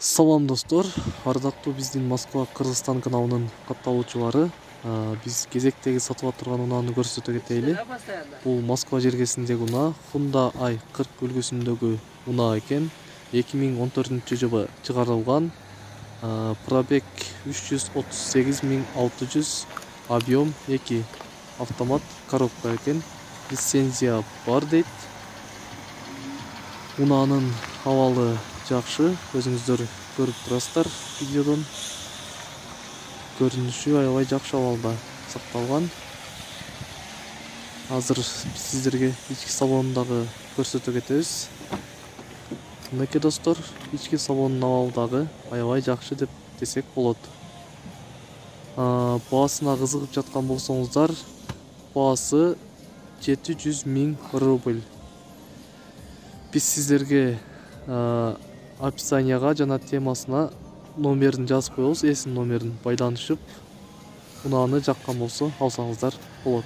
Салам достор, ардактуу биздин Москва Кыргызстан каналынын катталуучулары. Биз кезектеги сатылып турган унааны көрсөтө кетели. Бул Москва жергесиндеги унаа Hyundai i40 үлгүсүндөгү унаа экен. 2014-жылы чыгарылган. Пробег 338.600, объем 2, автомат коробка экен. Лицензия бар дейт. Унаанын абалы жакшы, өзүңүздөр көрүп турасыздар видеодон. Көрүнүшү аябай жакшы абалда сакталган. Азыр сиздерге ички салонун дагы көрсөтө кетебиз. Мынакей достор, ички салонунун абалы дагы аябай жакшы деп десек болот. Баасына кызыгып жаткан болсоңуздар, баасы 700 000 рубль. Биз сиздерге описанияга жана темасына номерин жазып коебуз, эсин номерин байланышып, унааны жаккан болсо алсаңыздар болот.